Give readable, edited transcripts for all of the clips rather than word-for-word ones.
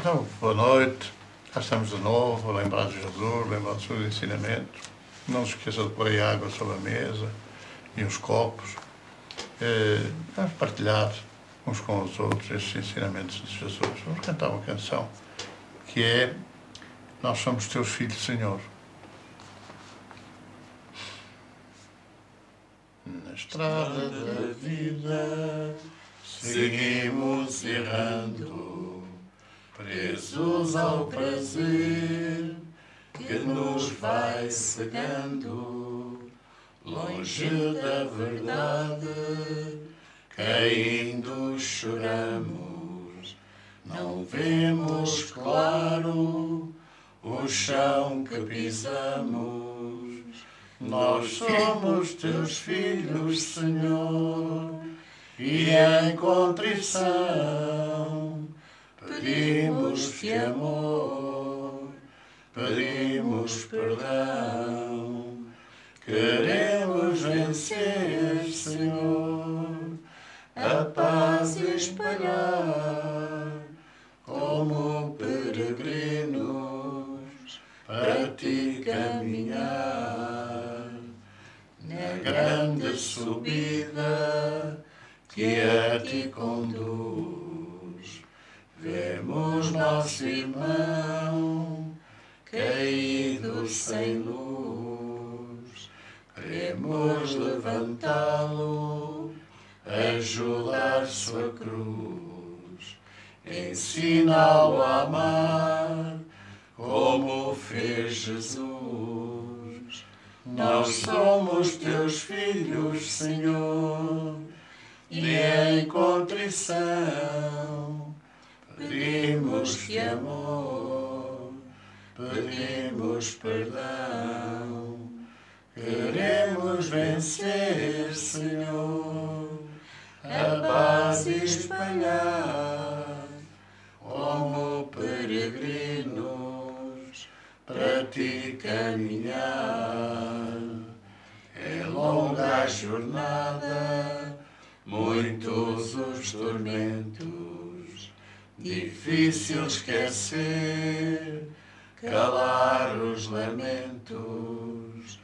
Então, boa noite. Já estamos de novo a lembrar de Jesus, lembrar dos seus ensinamentos. Não se esqueça de pôr aí água sobre a mesa e uns copos. Vamos partilhar uns com os outros estes ensinamentos de Jesus. Vamos cantar uma canção que é Nós somos teus filhos, Senhor. Na estrada da vida seguimos errando, presos ao prazer que nos vai cegando, longe da verdade, caindo choramos, não vemos claro o chão que pisamos. Nós somos teus filhos, Senhor, e em contrição pedimos-te amor, pedimos perdão. Queremos vencer, Senhor, a paz espalhar, como peregrinos para ti caminhar. Na grande subida que a ti conduz, vemos nosso irmão caído sem luz. Queremos levantá-lo, ajudar sua cruz, ensiná-lo a amar como fez Jesus. Nós somos teus filhos, Senhor, e em contrição pedimos-te amor, pedimos perdão. Queremos vencer, Senhor, a paz espalhar, como peregrinos para ti caminhar. É longa a jornada, muitos os tormentos, difícil esquecer, calar os lamentos.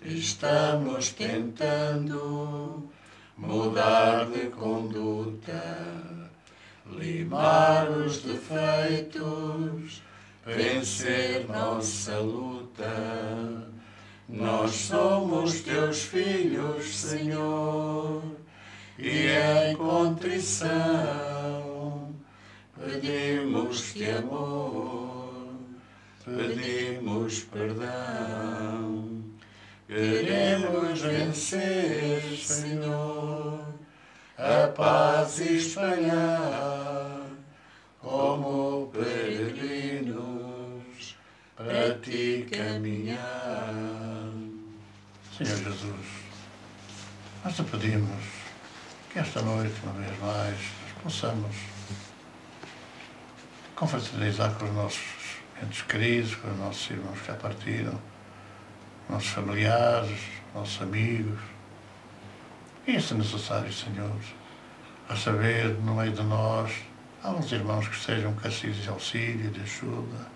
Estamos tentando mudar de conduta, limar os defeitos, vencer nossa luta. Nós somos teus filhos, Senhor, e em contrição pedimos-te amor, pedimos perdão. Queremos vencer, Senhor, a paz espalhar, como peregrinos para ti caminhar. Senhor Jesus, nós te pedimos que esta noite, uma vez mais, possamos confraternizar com os nossos entes queridos, com os nossos irmãos que já partiram, nossos familiares, nossos amigos. E isso é necessário, Senhor, a saber, no meio de nós, há uns irmãos que sejam carecidos de auxílio, de ajuda,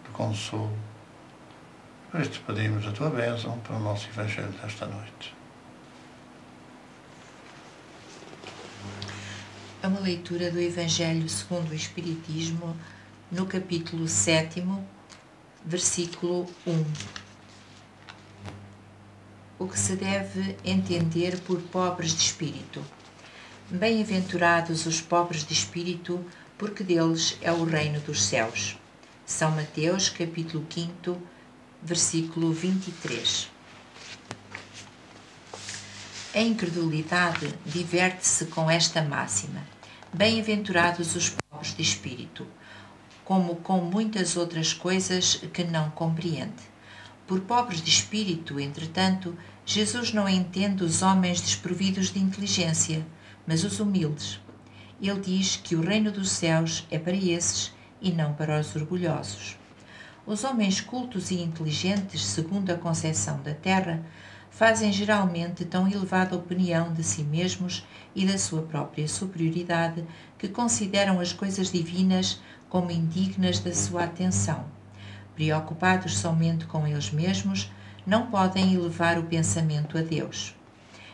de consolo. Por isso te pedimos a tua bênção para o nosso Evangelho desta noite. É uma leitura do Evangelho segundo o Espiritismo, no capítulo 7º, versículo 1. O que se deve entender por pobres de espírito. Bem-aventurados os pobres de espírito, porque deles é o reino dos céus. São Mateus, capítulo 5º, versículo 23. A incredulidade diverte-se com esta máxima: bem-aventurados os pobres de espírito, como com muitas outras coisas que não compreende. Por pobres de espírito, entretanto, Jesus não entende os homens desprovidos de inteligência, mas os humildes. Ele diz que o reino dos céus é para esses e não para os orgulhosos. Os homens cultos e inteligentes, segundo a concepção da terra, fazem geralmente tão elevada opinião de si mesmos e da sua própria superioridade que consideram as coisas divinas como indignas da sua atenção. Preocupados somente com eles mesmos, não podem elevar o pensamento a Deus.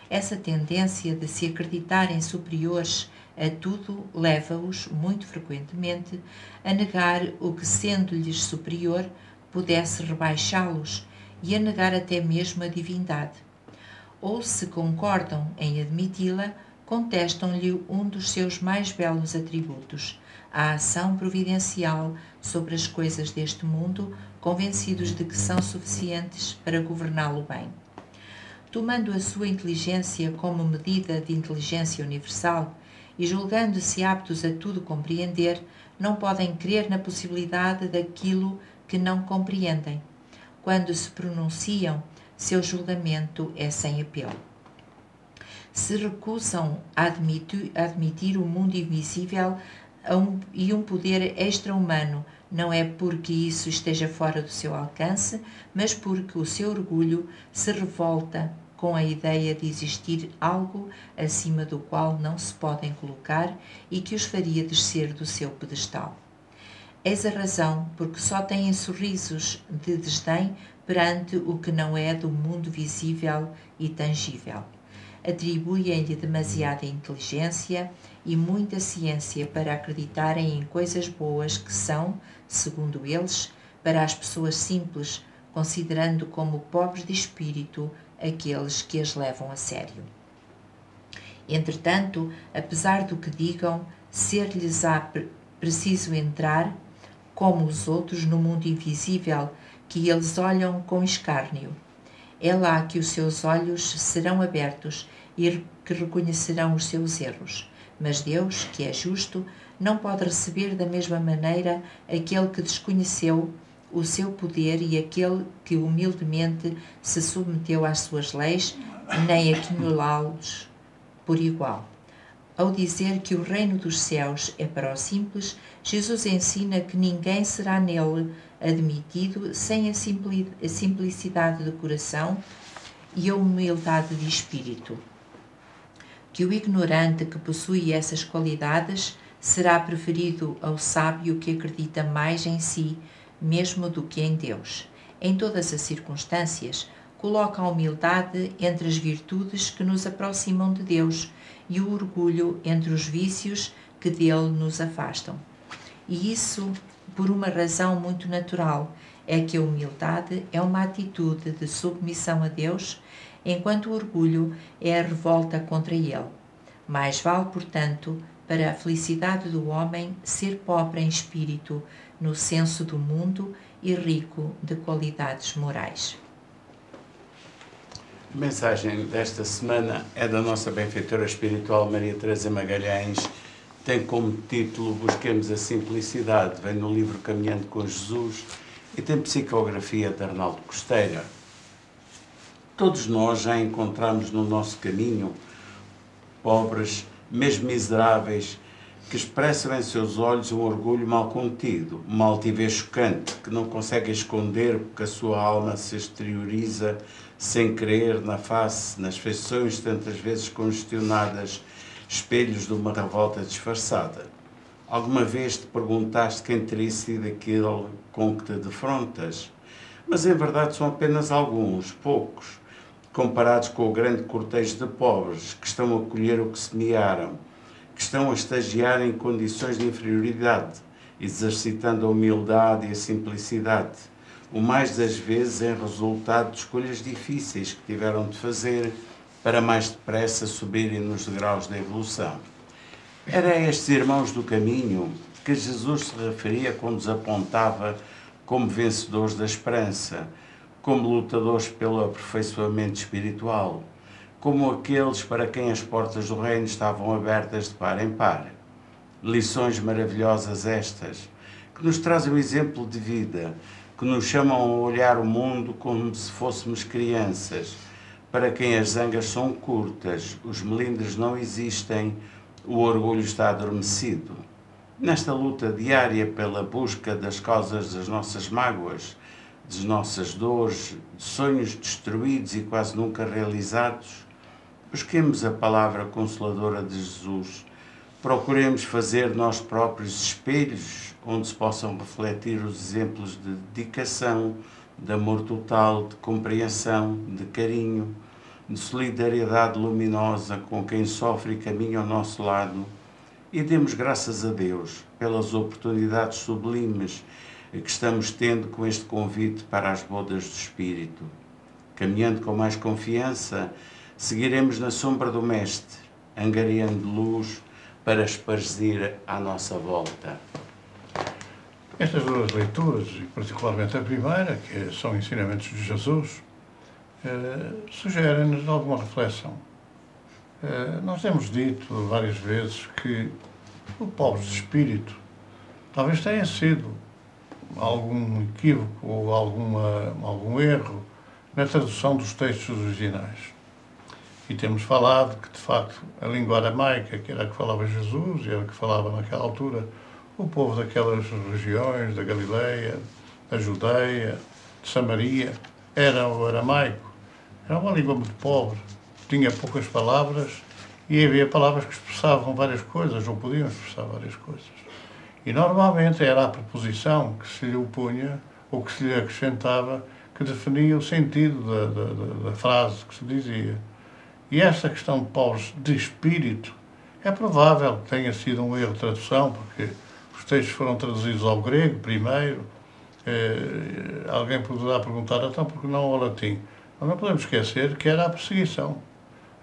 Essa tendência de se acreditarem superiores a tudo leva-os, muito frequentemente, a negar o que, sendo-lhes superior, pudesse rebaixá-los e a negar até mesmo a divindade. Ou, se concordam em admiti-la, contestam-lhe um dos seus mais belos atributos, a ação providencial sobre as coisas deste mundo, convencidos de que são suficientes para governá-lo bem. Tomando a sua inteligência como medida de inteligência universal e julgando-se aptos a tudo compreender, não podem crer na possibilidade daquilo que não compreendem. Quando se pronunciam, seu julgamento é sem apelo. Se recusam a admitir o mundo invisível e um poder extra-humano, não é porque isso esteja fora do seu alcance, mas porque o seu orgulho se revolta com a ideia de existir algo acima do qual não se podem colocar e que os faria descer do seu pedestal. Eis a razão porque só têm sorrisos de desdém perante o que não é do mundo visível e tangível. Atribuem-lhe demasiada inteligência e muita ciência para acreditarem em coisas boas que são, segundo eles, para as pessoas simples, considerando como pobres de espírito aqueles que as levam a sério. Entretanto, apesar do que digam, ser-lhes-á preciso entrar, como os outros, no mundo invisível que eles olham com escárnio. É lá que os seus olhos serão abertos e que reconhecerão os seus erros. Mas Deus, que é justo, não pode receber da mesma maneira aquele que desconheceu o seu poder e aquele que humildemente se submeteu às suas leis, nem aquinolá-los por igual. Ao dizer que o reino dos céus é para os simples, Jesus ensina que ninguém será nele admitido sem a simplicidade de coração e a humildade de espírito. Que o ignorante que possui essas qualidades será preferido ao sábio que acredita mais em si mesmo do que em Deus. Em todas as circunstâncias, coloca a humildade entre as virtudes que nos aproximam de Deus e o orgulho entre os vícios que dele nos afastam. E isso por uma razão muito natural, é que a humildade é uma atitude de submissão a Deus, enquanto o orgulho é a revolta contra ele. Mais vale, portanto, para a felicidade do homem ser pobre em espírito, no senso do mundo, e rico de qualidades morais. A mensagem desta semana é da nossa benfeitora espiritual Maria Teresa Magalhães. Tem como título Busquemos a Simplicidade. Vem no livro Caminhando com Jesus e tem psicografia de Arnaldo Costeira. Todos nós já encontramos no nosso caminho pobres, mesmo miseráveis, que expressam em seus olhos um orgulho mal contido, uma altivez chocante, que não consegue esconder porque a sua alma se exterioriza sem querer na face, nas feições tantas vezes congestionadas, espelhos de uma revolta disfarçada. Alguma vez te perguntaste quem teria sido aquele com que te defrontas? Mas em verdade são apenas alguns, poucos, comparados com o grande cortejo de pobres que estão a colher o que semearam, que estão a estagiar em condições de inferioridade, exercitando a humildade e a simplicidade, o mais das vezes em resultado de escolhas difíceis que tiveram de fazer para mais depressa subirem nos degraus da evolução. Era a estes irmãos do caminho que Jesus se referia quando os apontava como vencedores da esperança, como lutadores pelo aperfeiçoamento espiritual, como aqueles para quem as portas do reino estavam abertas de par em par. Lições maravilhosas estas, que nos trazem um exemplo de vida, que nos chamam a olhar o mundo como se fôssemos crianças, para quem as zangas são curtas, os melindres não existem, o orgulho está adormecido. Nesta luta diária pela busca das causas das nossas mágoas, das nossas dores, de sonhos destruídos e quase nunca realizados, busquemos a palavra consoladora de Jesus. Procuremos fazer nós próprios espelhos onde se possam refletir os exemplos de dedicação, de amor total, de compreensão, de carinho, de solidariedade luminosa com quem sofre e caminha ao nosso lado, e demos graças a Deus pelas oportunidades sublimes que estamos tendo com este convite para as bodas do Espírito. Caminhando com mais confiança, seguiremos na sombra do Mestre, angariando luz para esparzir à nossa volta. Estas duas leituras, e particularmente a primeira, que são ensinamentos de Jesus, sugerem-nos alguma reflexão. Nós temos dito várias vezes que o pobre de espírito talvez tenha sido algum equívoco ou algum erro na tradução dos textos originais. E temos falado que, de facto, a língua aramaica, que era a que falava Jesus e era a que falava naquela altura o povo daquelas regiões, da Galileia, da Judeia, de Samaria, era o aramaico. Era uma língua muito pobre, tinha poucas palavras e havia palavras que expressavam várias coisas, ou podiam expressar várias coisas. E normalmente era a preposição que se lhe opunha ou que se lhe acrescentava que definia o sentido da frase que se dizia. E esta questão de pobres de espírito é provável que tenha sido um erro de tradução, porque os textos foram traduzidos ao grego primeiro. Alguém poderá perguntar, então, por que não ao latim? Mas não podemos esquecer que era a perseguição.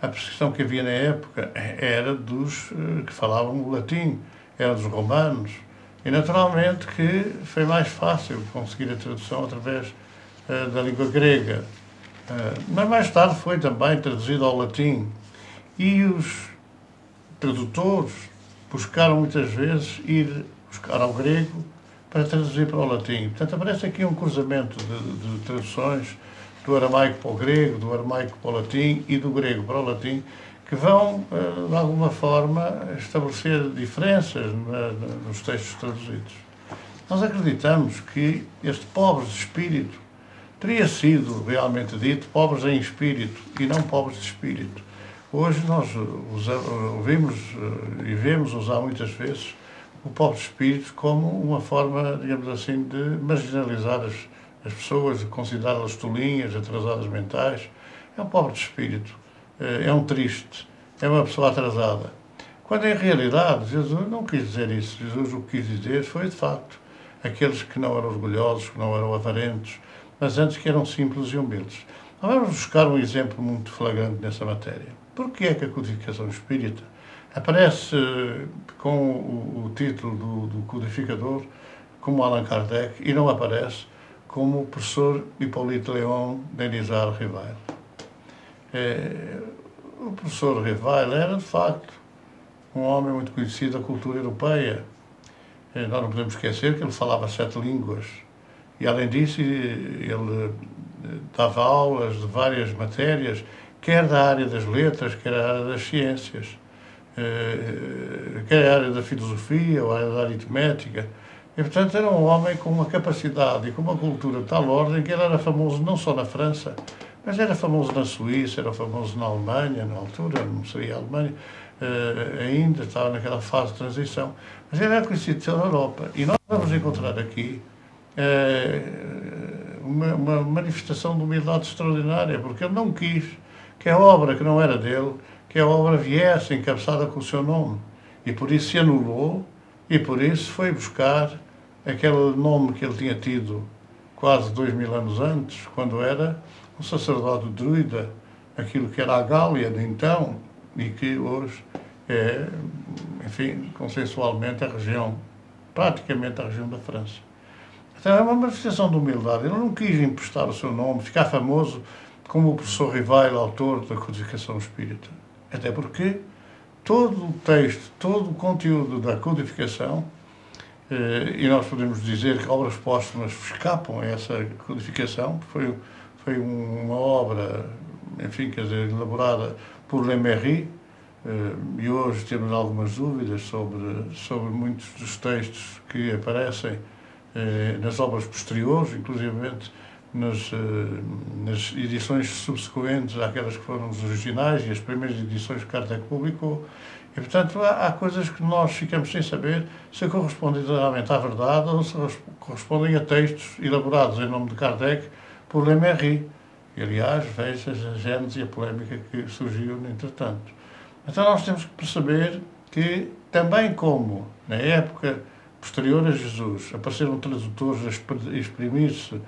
A perseguição que havia na época era dos que falavam o latim, era dos romanos. E, naturalmente, que foi mais fácil conseguir a tradução através da língua grega. Mas mais tarde foi também traduzido ao latim. E os tradutores buscaram muitas vezes ir buscar ao grego para traduzir para o latim. Portanto, aparece aqui um cruzamento de traduções do aramaico para o grego, do aramaico para o latim e do grego para o latim, que vão, de alguma forma, estabelecer diferenças nos textos traduzidos. Nós acreditamos que este pobres de espírito teria sido realmente dito pobres em espírito e não pobres de espírito. Hoje nós ouvimos e vemos usar muitas vezes o pobre de espírito como uma forma, digamos assim, de marginalizar as pessoas, de considerá-las tolinhas, atrasadas mentais. É um pobre de espírito, é um triste, é uma pessoa atrasada. Quando, em realidade, Jesus não quis dizer isso. Jesus o que quis dizer foi, de facto, aqueles que não eram orgulhosos, que não eram avarentos, mas antes que eram simples e humildes. Nós vamos buscar um exemplo muito flagrante nessa matéria. Por que é que a codificação espírita aparece com o título do codificador como Allan Kardec e não aparece como o professor Hipólito Léon Denisard Rivail? O professor Rivail era, de facto, um homem muito conhecido da cultura europeia. Nós não podemos esquecer que ele falava 7 línguas. E, além disso, ele dava aulas de várias matérias, quer da área das letras, quer da área das ciências, quer da área da filosofia ou da aritmética. E, portanto, era um homem com uma capacidade e com uma cultura de tal ordem que ele era famoso não só na França, mas era famoso na Suíça, era famoso na Alemanha, na altura, não seria a Alemanha, ainda estava naquela fase de transição. Mas ele era conhecido pela Europa. E nós vamos encontrar aqui uma manifestação de humildade extraordinária, porque ele não quis que a obra que não era dele, que a obra viesse encabeçada com o seu nome. E por isso se anulou, e por isso foi buscar aquele nome que ele tinha tido quase 2000 anos antes, quando era um sacerdote druida, aquilo que era a Gália de então, e que hoje é, enfim, consensualmente a região, praticamente a região da França. Então é uma manifestação de humildade. Ele não quis emprestar o seu nome, ficar famoso como o professor Rivail, autor da Codificação Espírita. Até porque todo o texto, todo o conteúdo da codificação, e nós podemos dizer que obras póstumas escapam a essa codificação, foi uma obra, enfim, quer dizer, elaborada por Lemery, e hoje temos algumas dúvidas sobre muitos dos textos que aparecem nas obras posteriores, inclusivamente nas edições subsequentes àquelas que foram os originais e as primeiras edições que Kardec publicou. E, portanto, há coisas que nós ficamos sem saber se correspondem realmente à verdade ou se correspondem a textos elaborados em nome de Kardec por Lemery. E, aliás, veja a gênese e a polémica que surgiu no entretanto. Então nós temos que perceber que, também como na época posterior a Jesus apareceram tradutores a exprimir-se,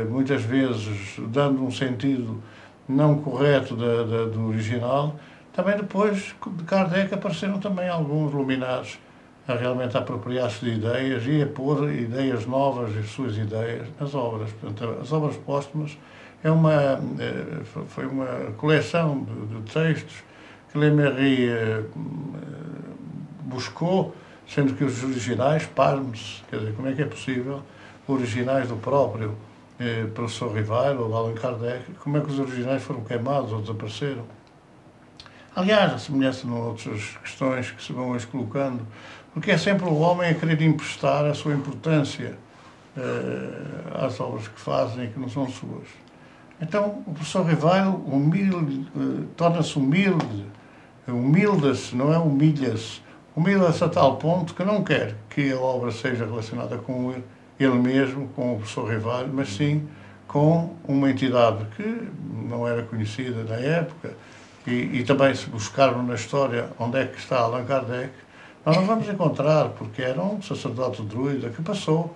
muitas vezes dando um sentido não correto do original, também depois de Kardec apareceram também alguns luminares a realmente apropriar-se de ideias e a pôr ideias novas e suas ideias nas obras. Portanto, as obras póstumas foi uma coleção de textos que Lemery buscou, sendo que os originais, pasme-se, quer dizer, como é que é possível, originais do próprio professor Rivail ou de Allan Kardec, como é que os originais foram queimados ou desapareceram? Aliás, a semelhança de outras questões que se vão hoje colocando, porque é sempre o homem a querer emprestar a sua importância às obras que fazem e que não são suas. Então, o professor Rivail torna-se humilda-se, não é humilha-se, humilha-se a tal ponto que não quer que a obra seja relacionada com ele mesmo, com o professor Rivail, mas sim com uma entidade que não era conhecida na época, e também se buscarmos na história onde é que está Allan Kardec, nós não vamos encontrar, porque era um sacerdote druida que passou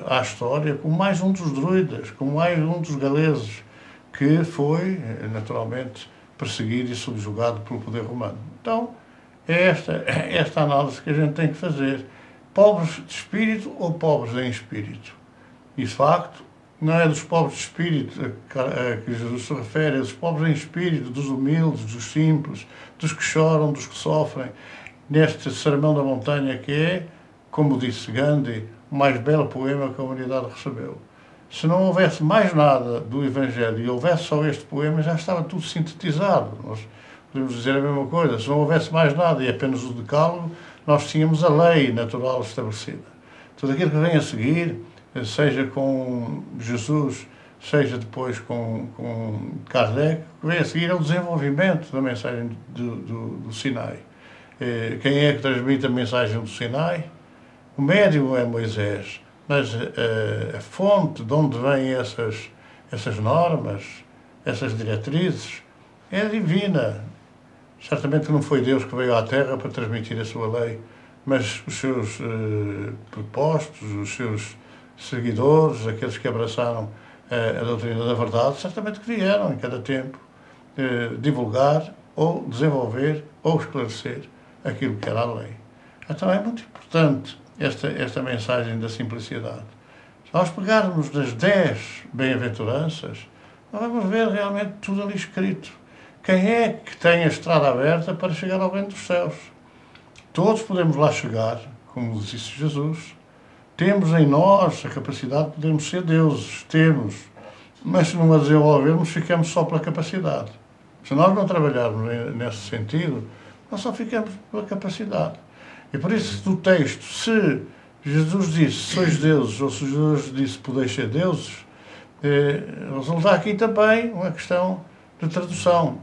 à história como mais um dos druidas, como mais um dos galeses, que foi, naturalmente, perseguido e subjugado pelo poder romano. Então, é esta análise que a gente tem que fazer. Pobres de espírito ou pobres em espírito? E, de facto, não é dos pobres de espírito a que Jesus se refere, é dos pobres em espírito, dos humildes, dos simples, dos que choram, dos que sofrem, neste Sermão da Montanha que é, como disse Gandhi, o mais belo poema que a humanidade recebeu. Se não houvesse mais nada do Evangelho e houvesse só este poema, já estava tudo sintetizado. Nós podemos dizer a mesma coisa. Se não houvesse mais nada e apenas o decálogo, nós tínhamos a lei natural estabelecida. Tudo aquilo que vem a seguir, seja com Jesus, seja depois com Kardec, o que vem a seguir é o desenvolvimento da mensagem do Sinai. Quem é que transmite a mensagem do Sinai? O médium é Moisés, mas a fonte de onde vêm essas normas, essas diretrizes, é divina. Certamente que não foi Deus que veio à Terra para transmitir a sua lei, mas os seus prepostos, os seus seguidores, aqueles que abraçaram a doutrina da verdade, certamente que vieram em cada tempo divulgar ou desenvolver ou esclarecer aquilo que era a lei. Então é muito importante esta mensagem da simplicidade. Se nós pegarmos das 10 bem-aventuranças, nós vamos ver realmente tudo ali escrito. Quem é que tem a estrada aberta para chegar ao reino dos céus? Todos podemos lá chegar, como disse Jesus. Temos em nós a capacidade de podermos ser deuses, temos. Mas se não a desenvolvermos, ficamos só pela capacidade. Se nós não trabalharmos nesse sentido, nós só ficamos pela capacidade. E por isso, do texto, se Jesus disse, sois deuses, ou se Jesus disse, podeis ser deuses, resulta aqui também uma questão de tradução.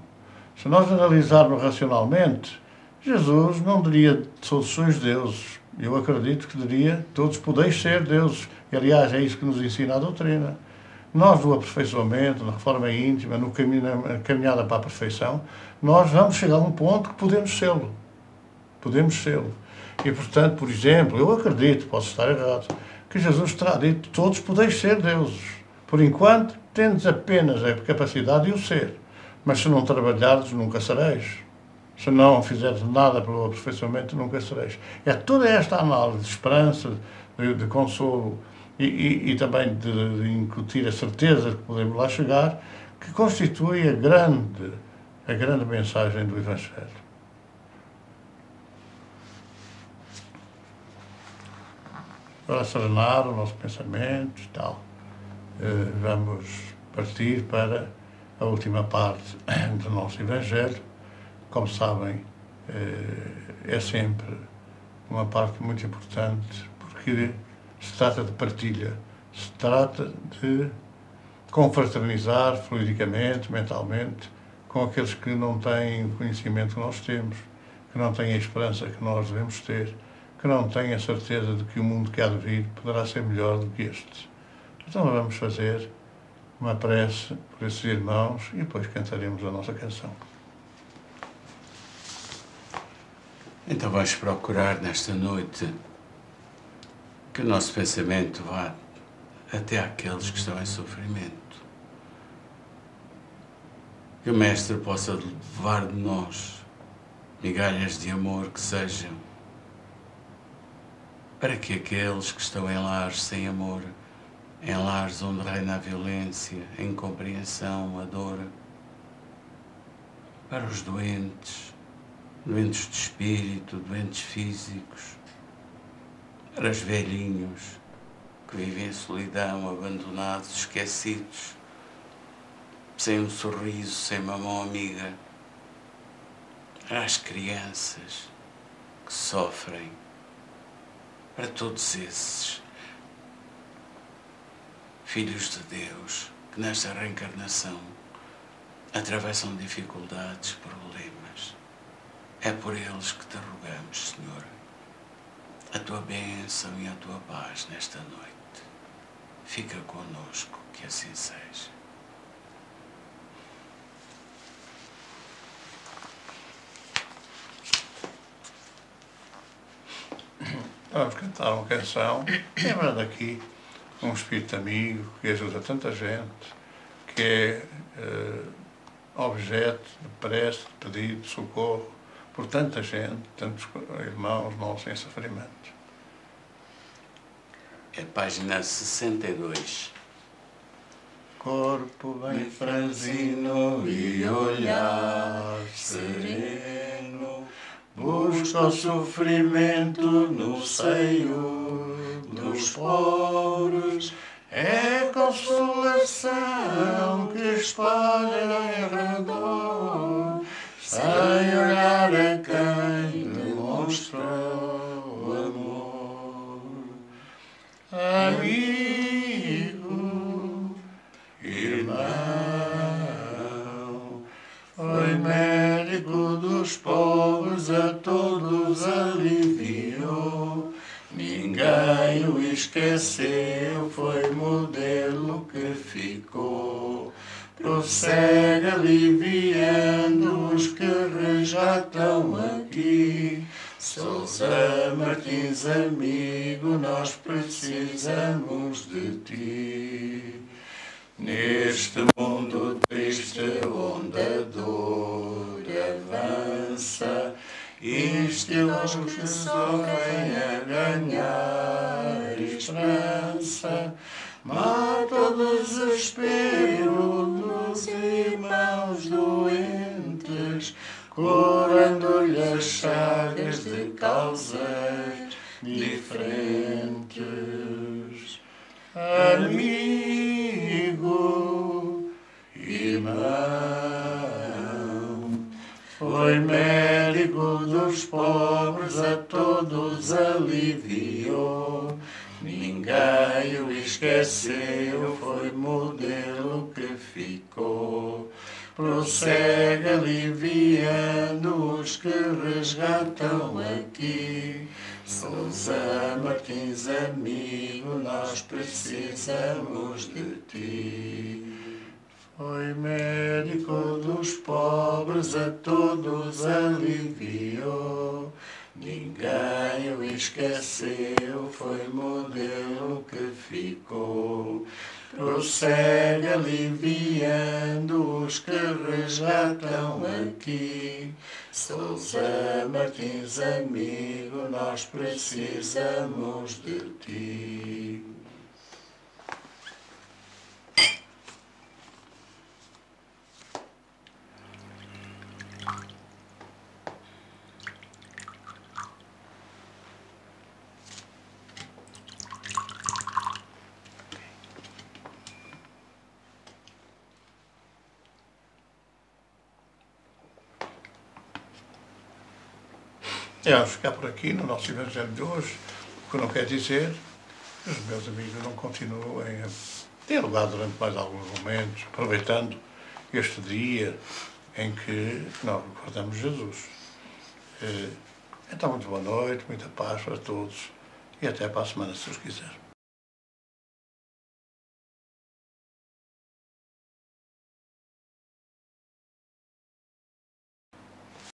Se nós analisarmos racionalmente, Jesus não diria, todos sois deuses. Eu acredito que diria, todos podeis ser deuses. E, aliás, é isso que nos ensina a doutrina. Nós, no aperfeiçoamento, na reforma íntima, no caminho, na caminhada para a perfeição, nós vamos chegar a um ponto que podemos sê-lo. Podemos sê-lo. E, portanto, por exemplo, eu acredito, posso estar errado, que Jesus terá dito, todos podeis ser deuses. Por enquanto, tendes apenas a capacidade de o ser. Mas se não trabalhardes, nunca sereis. Se não fizeres nada pelo aperfeiçoamento, nunca sereis. É toda esta análise de esperança, de consolo e também de incutir a certeza de que podemos lá chegar, que constitui a grande mensagem do Evangelho. Para serenar o nosso pensamento e tal, vamos partir para a última parte do nosso Evangelho. Como sabem, é sempre uma parte muito importante, porque se trata de partilha, se trata de confraternizar fluidicamente, mentalmente, com aqueles que não têm o conhecimento que nós temos, que não têm a esperança que nós devemos ter, que não têm a certeza de que o mundo que há de vir poderá ser melhor do que este. Então vamos fazer uma prece por esses irmãos e depois cantaremos a nossa canção. Então vais procurar nesta noite que o nosso pensamento vá até àqueles que estão em sofrimento. Que o Mestre possa levar de nós migalhas de amor que sejam para que aqueles que estão em lares sem amor, em lares onde reina a violência, a incompreensão, a dor, para os doentes, doentes de espírito, doentes físicos, para os velhinhos que vivem em solidão, abandonados, esquecidos, sem um sorriso, sem uma mão amiga, para as crianças que sofrem, para todos esses filhos de Deus que nesta reencarnação atravessam dificuldades, problemas. É por eles que te rogamos, Senhor, a tua bênção e a tua paz nesta noite. Fica conosco, que assim seja. Vamos cantar uma canção, lembrando aqui um espírito amigo que ajuda tanta gente, que é objeto de prece, de pedido, de socorro por tanta gente, tantos irmãos nossos em sofrimento. É página 62. Corpo bem franzino e olhar sereno, busca o sofrimento no seio dos pobres, é consolação que espalha em redor, sem olhar a quem demonstra o amor. Amigo, irmão, foi médico dos pobres, a todos aliviou, ninguém o esqueceu, foi modelo que ficou. Prossegue aliviando os que resgatam aqui. Sousa Martins, amigo, nós precisamos de ti. Neste mundo triste onde a dor avança, estilos que sofrem a ganhar esperança, mata o desespero dos irmãos doentes, curando-lhe as chagas de causas diferentes. Amigo, irmão, foi médico dos pobres, a todos aliviou, ninguém o esqueceu, foi modelo que ficou. Prossegue aliviando os que resgatam aqui. Sousa Martins, amigo, nós precisamos de ti. Foi médico dos pobres, a todos aliviou, ninguém o esqueceu, foi modelo que ficou. Prossegue aliviando os que resgatam aqui. Sousa Martins, amigo, nós precisamos de ti. Vamos ficar por aqui no nosso Evangelho de hoje, o que não quer dizer que os meus amigos não continuem a dialogar durante mais alguns momentos, aproveitando este dia em que nós recordamos Jesus. Então, muito boa noite, muita paz para todos e até para a semana, se Deus quiser.